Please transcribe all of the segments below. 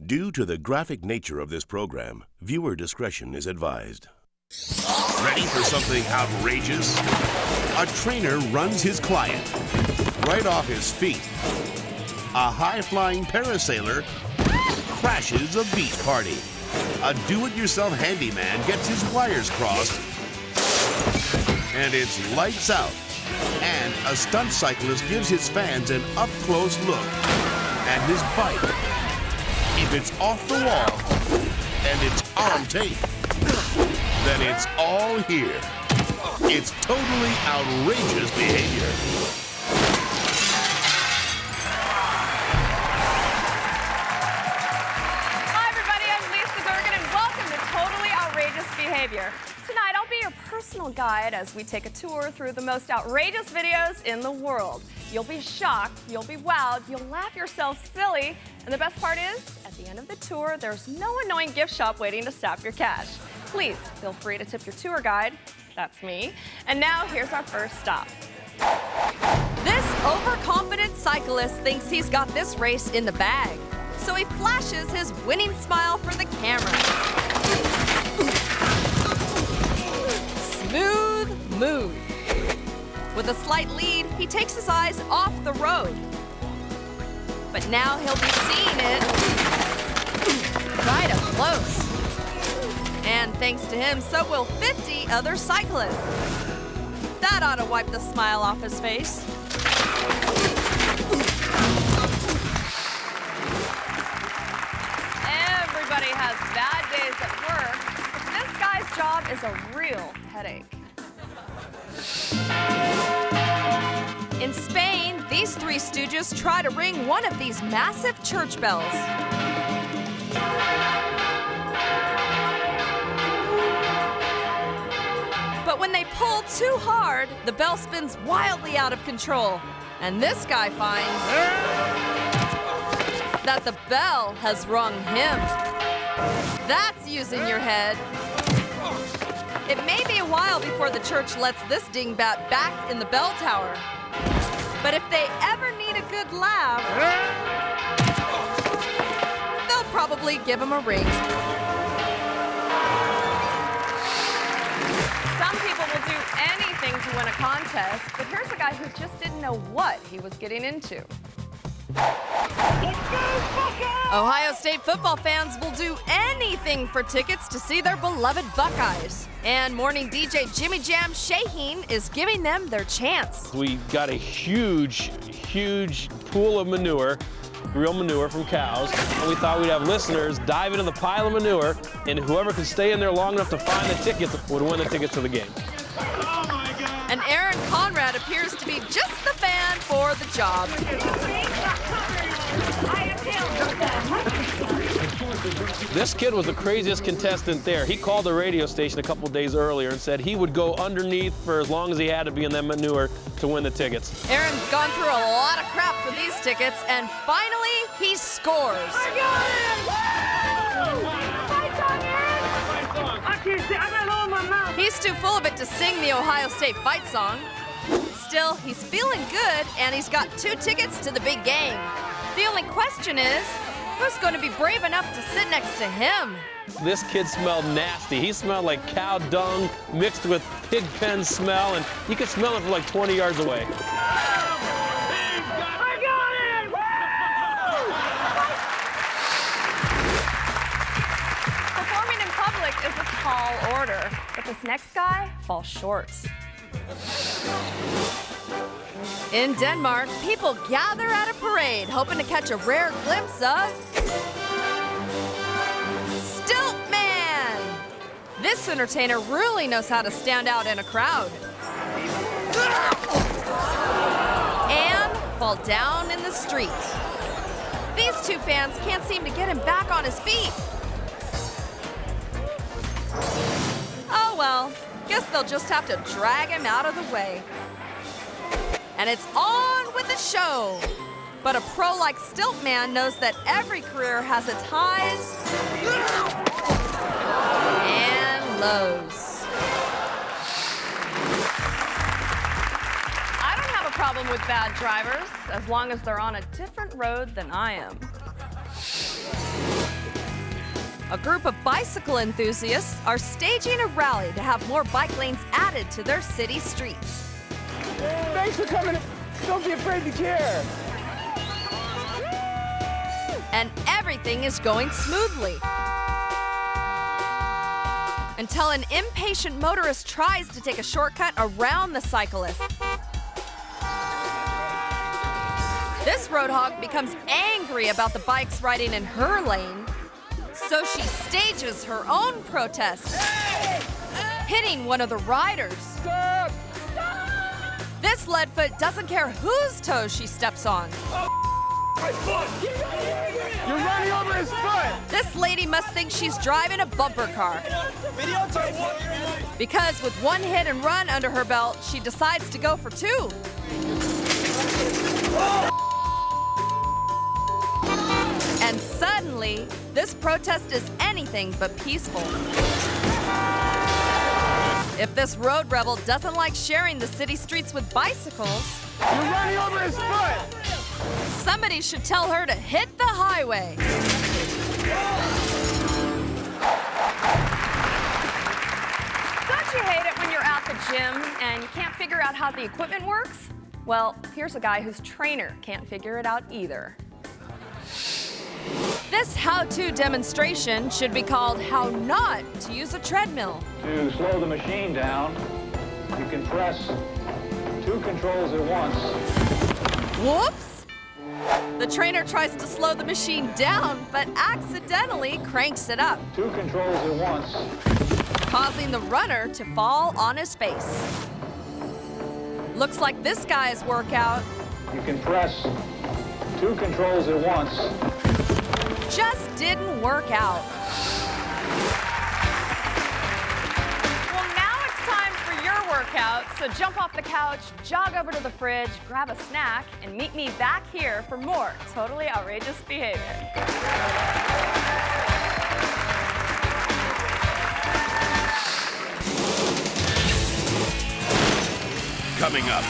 Due to the graphic nature of this program, viewer discretion is advised. Ready for something outrageous? A trainer runs his client right off his feet. A high-flying parasailer crashes a beach party. A do-it-yourself handyman gets his wires crossed. And it's lights out. And a stunt cyclist gives his fans an up-close look at his bike. If it's off the wall and it's on tape, then it's all here. It's totally outrageous behavior. Hi everybody, I'm Lisa Durgan and welcome to Totally Outrageous Behavior. Tonight I'll be your personal guide as we take a tour through the most outrageous videos in the world. You'll be shocked, you'll be wowed, you'll laugh yourself silly, and the best part is, at the end of the tour, there's no annoying gift shop waiting to stop your cash. Please feel free to tip your tour guide. That's me. And now here's our first stop. This overconfident cyclist thinks he's got this race in the bag, so he flashes his winning smile for the camera. Smooth move. With a slight lead, he takes his eyes off the road. But now he'll be seeing it right up close. And thanks to him, so will 50 other cyclists. That ought to wipe the smile off his face. Everybody has bad days at work, but this guy's job is a real headache. In Spain, these three stooges try to ring one of these massive church bells. But when they pull too hard, the bell spins wildly out of control. And this guy finds that the bell has rung him. That's using your head. It may be a while before the church lets this dingbat back in the bell tower. But if they ever need a good laugh, they'll probably give him a ring. Some people will do anything to win a contest, but here's a guy who just didn't know what he was getting into. Ohio State football fans will do anything for tickets to see their beloved Buckeyes. And morning DJ Jimmy Jam Shaheen is giving them their chance. We got a huge pool of manure, real manure from cows, and we thought we'd have listeners dive into the pile of manure, and whoever could stay in there long enough to find the tickets would win the tickets to the game. And Aaron Conrad appears to be just the fan for the job. This kid was the craziest contestant there. He called the radio station a couple days earlier and said he would go underneath for as long as he had to be in that manure to win the tickets. Aaron's gone through a lot of crap for these tickets, and finally, he scores. I got it! He's too full of it to sing the Ohio State fight song. Still, he's feeling good, and he's got 2 tickets to the big game. The only question is, who's going to be brave enough to sit next to him? This kid smelled nasty. He smelled like cow dung mixed with pig pen smell, and you could smell it from like 20 yards away. I got it! Performing in public is a tall order, but this next guy falls short. In Denmark, people gather at a parade hoping to catch a rare glimpse of Stilt Man. This entertainer really knows how to stand out in a crowd and fall down in the street. These 2 fans can't seem to get him back on his feet. Oh well, guess they'll just have to drag him out of the way. And it's on with the show. But a pro like Stilt Man knows that every career has its highs and lows. I don't have a problem with bad drivers, as long as they're on a different road than I am. A group of bicycle enthusiasts are staging a rally to have more bike lanes added to their city streets. Thanks for coming. Don't be afraid to care. And everything is going smoothly. Until an impatient motorist tries to take a shortcut around the cyclist. This roadhog becomes angry about the bikes riding in her lane, so she stages her own protest, hitting one of the riders. Stop! This leadfoot doesn't care whose toes she steps on. My foot! You're running over his foot! This lady must think she's driving a bumper car. Because with one hit and run under her belt, she decides to go for two. And suddenly, this protest is anything but peaceful. If this road rebel doesn't like sharing the city streets with bicycles, You're running over his foot! somebody should tell her to hit the highway. Don't you hate it when you're at the gym and you can't figure out how the equipment works? Well, here's a guy whose trainer can't figure it out either. This how-to demonstration should be called How Not to Use a Treadmill. To slow the machine down, you can press 2 controls at once. Whoops! The trainer tries to slow the machine down, but accidentally cranks it up, 2 controls at once. causing the runner to fall on his face. Looks like this guy's workout You can press 2 controls at once. just didn't work out. Well, now it's time for your workout, so jump off the couch, jog over to the fridge, grab a snack, and meet me back here for more totally outrageous behavior. Coming up,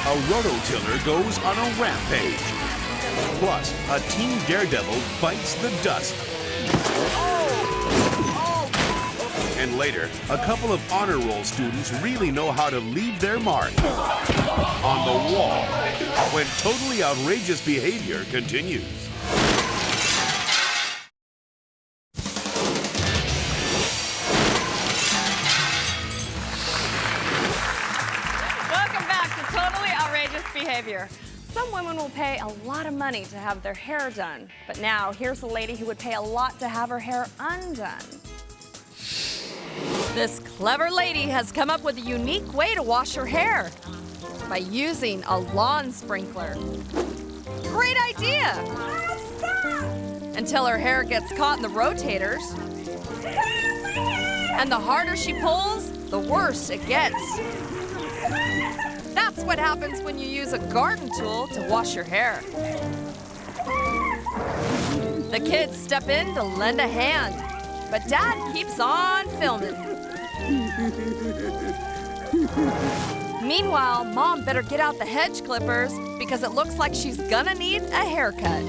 a Roto-tiller goes on a rampage. Plus, a teen daredevil bites the dust. And later, a couple of honor roll students really know how to leave their mark on the wall when totally outrageous behavior continues. Welcome back to Totally Outrageous Behavior. Some women will pay a lot of money to have their hair done, but now here's a lady who would pay a lot to have her hair undone. This clever lady has come up with a unique way to wash her hair by using a lawn sprinkler. Great idea! Until her hair gets caught in the rotators. And the harder she pulls, the worse it gets. That's what happens when you use a garden tool to wash your hair. The kids step in to lend a hand, but Dad keeps on filming. Meanwhile, Mom better get out the hedge clippers because it looks like she's gonna need a haircut.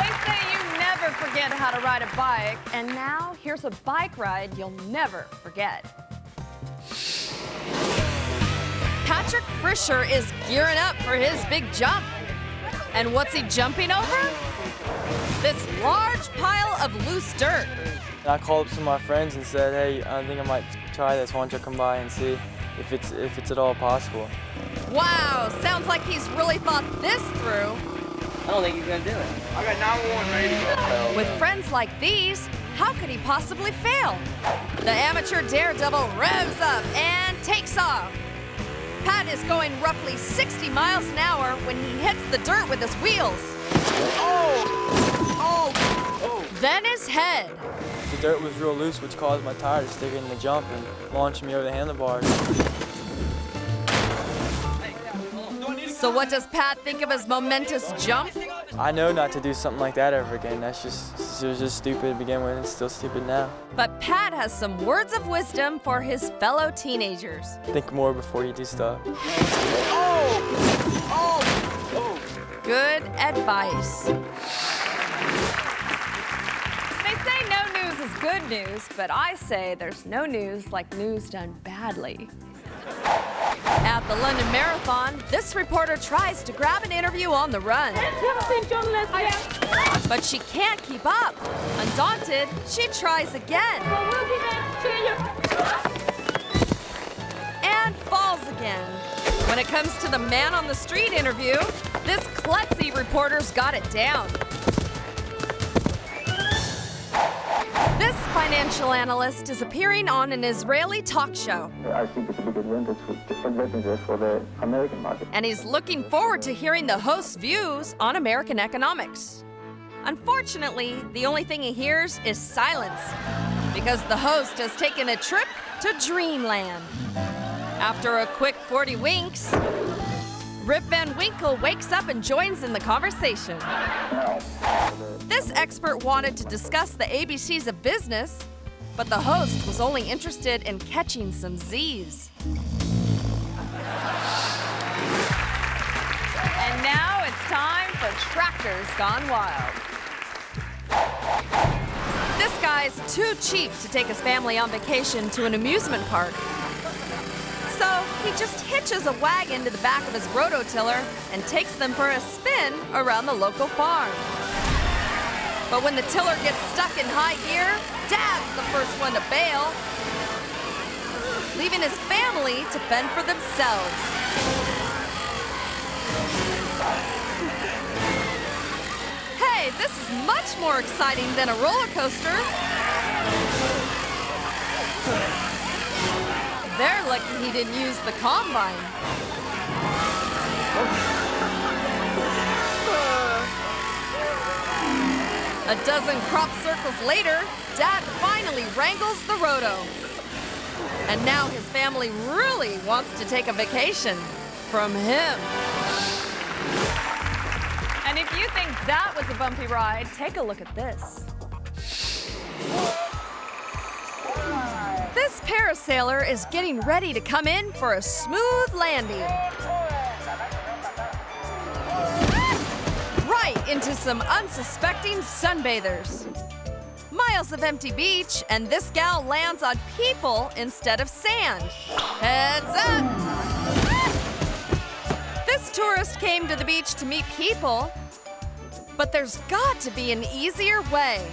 They say you never forget how to ride a bike, and now here's a bike ride you'll never forget. Patrick Frischer is gearing up for his big jump. And what's he jumping over? This large pile of loose dirt. I called up some of my friends and said, hey, I think I might try this. Why don't you come by and see if it's at all possible? Wow, sounds like he's really thought this through. I don't think he's gonna do it. I got 911 ready to go. With friends like these, how could he possibly fail? The amateur daredevil revs up and takes off. Pat is going roughly 60 miles an hour when he hits the dirt with his wheels. Then his head. The dirt was real loose, which caused my tire to stick in the jump and launch me over the handlebars. So what does Pat think of his momentous jump? I know not to do something like that ever again. That's just It was just stupid to begin with. It's still stupid now. But Pat has some words of wisdom for his fellow teenagers. Think more before you do stuff. Good advice. They say no news is good news, but I say there's no news like news done badly. At the London Marathon, this reporter tries to grab an interview on the run. But she can't keep up. Undaunted, she tries again. And falls again. When it comes to the man on the street interview, this klutzy reporter's got it down. This financial analyst is appearing on an Israeli talk show. I think it's a big advantage for the American market. And he's looking forward to hearing the host's views on American economics. Unfortunately, the only thing he hears is silence, because the host has taken a trip to dreamland. After a quick 40 winks, Rip Van Winkle wakes up and joins in the conversation. This expert wanted to discuss the ABCs of business, but the host was only interested in catching some Z's. And now it's time for Tractors Gone Wild. This guy's too cheap to take his family on vacation to an amusement park. So he just hitches a wagon to the back of his Roto-tiller and takes them for a spin around the local farm. But when the tiller gets stuck in high gear, Dad's the first one to bail, leaving his family to fend for themselves. Hey, this is much more exciting than a roller coaster. They're lucky he didn't use the combine. A dozen crop circles later, Dad finally wrangles the roto. And now his family really wants to take a vacation from him. And if you think that was a bumpy ride, take a look at this. This parasailer is getting ready to come in for a smooth landing. Right into some unsuspecting sunbathers. Miles of empty beach, and this gal lands on people instead of sand. Heads up! This tourist came to the beach to meet people, but there's got to be an easier way.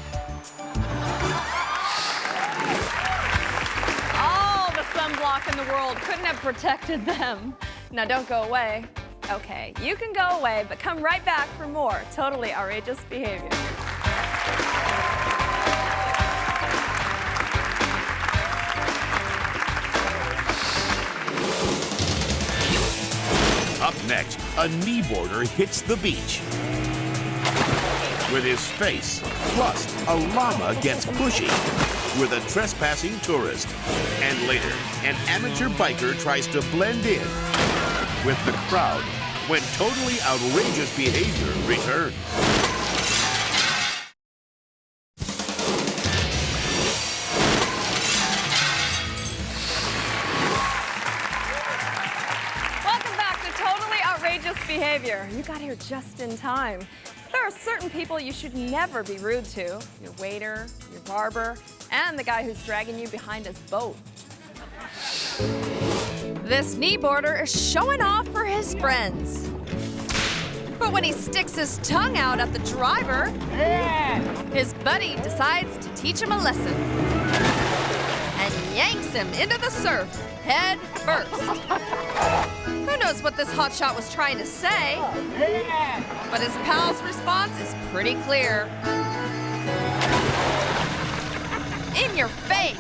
Sunblock in the world couldn't have protected them. Now don't go away. Okay, you can go away, but come right back for more totally outrageous behavior. Up next, a kneeboarder hits the beach with his face. Plus, a llama gets pushy with a trespassing tourist. And later, an amateur biker tries to blend in with the crowd when totally outrageous behavior returns. Welcome back to Totally Outrageous Behavior. You got here just in time. There are certain people you should never be rude to. Your waiter, your barber, and the guy who's dragging you behind his boat. This kneeboarder is showing off for his friends. But when he sticks his tongue out at the driver, his buddy decides to teach him a lesson and yanks him into the surf head first. Who knows what this hotshot was trying to say, but his pal's response is pretty clear. In your face!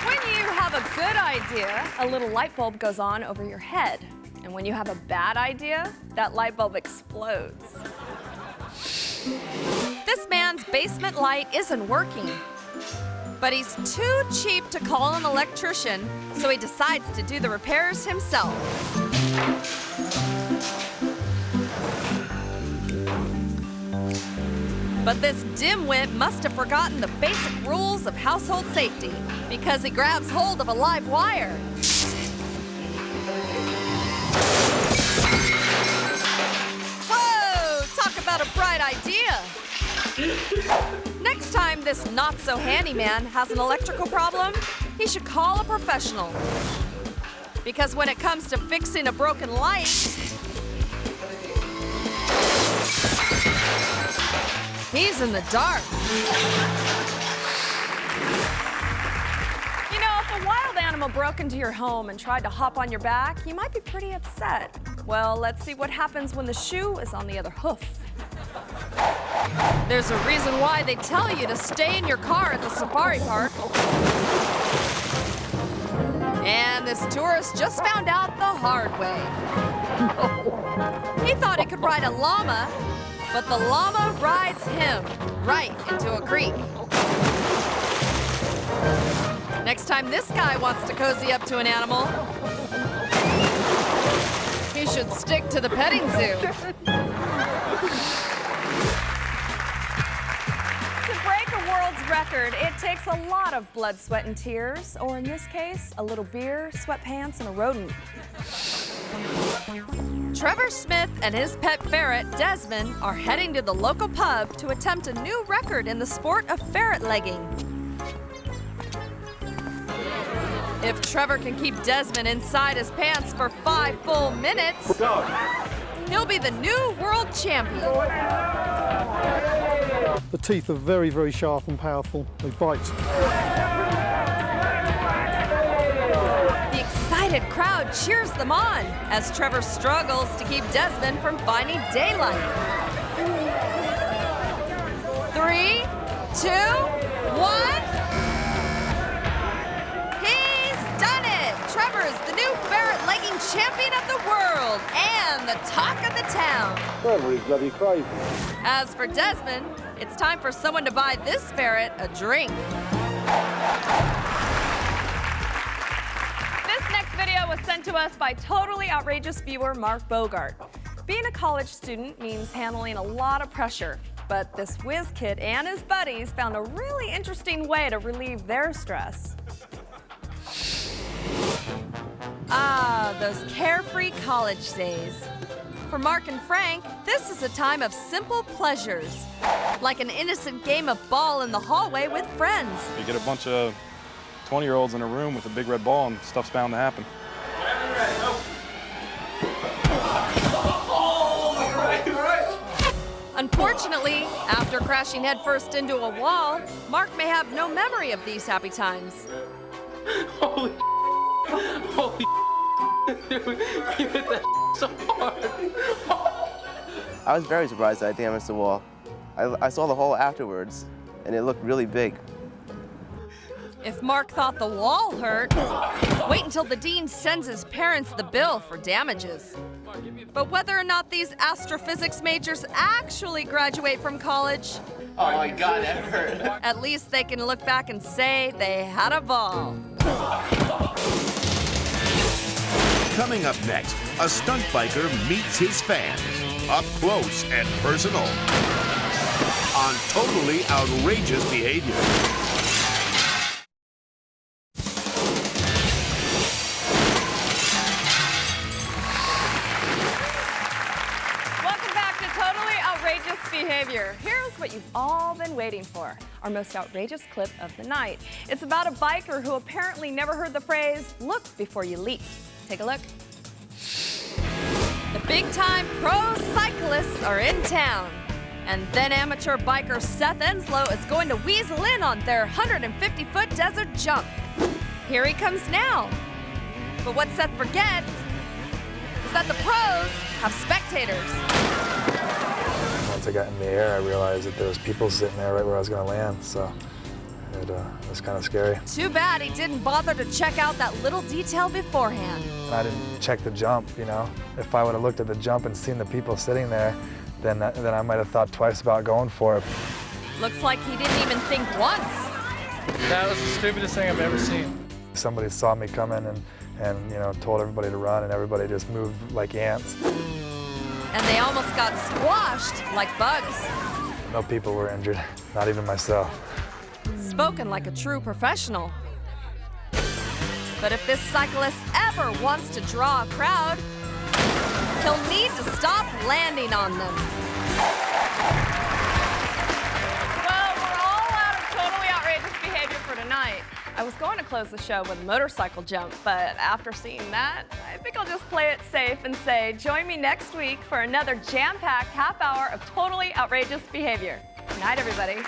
When you have a good idea, a little light bulb goes on over your head. And when you have a bad idea, that light bulb explodes. This man's basement light isn't working, but he's too cheap to call an electrician, so he decides to do the repairs himself. But this dimwit must have forgotten the basic rules of household safety because he grabs hold of a live wire. Whoa! Talk about a bright idea! Next time this not-so-handyman has an electrical problem, he should call a professional. Because when it comes to fixing a broken light, he's in the dark. You know, if a wild animal broke into your home and tried to hop on your back, you might be pretty upset. Well, let's see what happens when the shoe is on the other hoof. There's a reason why they tell you to stay in your car at the safari park. And this tourist just found out the hard way. He thought he could ride a llama, but the llama rides him right into a creek. Next time this guy wants to cozy up to an animal, he should stick to the petting zoo. Record, it takes a lot of blood, sweat, and tears, or in this case, a little beer, sweatpants, and a rodent. Trevor Smith and his pet ferret, Desmond, are heading to the local pub to attempt a new record in the sport of ferret legging. If Trevor can keep Desmond inside his pants for 5 full minutes, he'll be the new world champion. The teeth are very, very sharp and powerful. They bite. The excited crowd cheers them on as Trevor struggles to keep Desmond from finding daylight. 3, 2, 1. He's done it! Trevor is the new ferret legging champion of the world and the talk of the town. Everybody's bloody crazy. As for Desmond, it's time for someone to buy this ferret a drink. This next video was sent to us by totally outrageous viewer Mark Bogart. Being a college student means handling a lot of pressure, but this whiz kid and his buddies found a really interesting way to relieve their stress. Ah, those carefree college days. For Mark and Frank, this is a time of simple pleasures, like an innocent game of ball in the hallway with friends. You get a bunch of 20-year-olds in a room with a big red ball and stuff's bound to happen. Unfortunately, after crashing headfirst into a wall, Mark may have no memory of these happy times. Holy dude, you hit that so hard. I was very surprised that I damaged the wall. I saw the hole afterwards, and it looked really big. If Mark thought the wall hurt, wait until the dean sends his parents the bill for damages. But whether or not these astrophysics majors actually graduate from college, Oh my God, that hurt. at least they can look back and say they had a ball. Coming up next, a stunt biker meets his fans, up close and personal, on totally outrageous behavior. Welcome back to Totally Outrageous Behavior. Here's what you've all been waiting for, our most outrageous clip of the night. It's about a biker who apparently never heard the phrase, look before you leap. Take a look. The big-time pro cyclists are in town. And then amateur biker Seth Enslow is going to weasel in on their 150-foot desert jump. Here he comes now. But what Seth forgets is that the pros have spectators. Once I got in the air, I realized that there was people sitting there right where I was going to land, so it was kind of scary. Too bad he didn't bother to check out that little detail beforehand. And I didn't check the jump, you know. If I would have looked at the jump and seen the people sitting there, then I might have thought twice about going for it. Looks like he didn't even think once. That was the stupidest thing I've ever seen. Somebody saw me coming and you know, told everybody to run, and everybody just moved like ants. And they almost got squashed like bugs. no people were injured, not even myself. Spoken like a true professional. But if this cyclist ever wants to draw a crowd, he'll need to stop landing on them. Well, we're all out of totally outrageous behavior for tonight. I was going to close the show with a motorcycle jump, but after seeing that, I think I'll just play it safe and say, join me next week for another jam-packed half hour of totally outrageous behavior. Good night, everybody.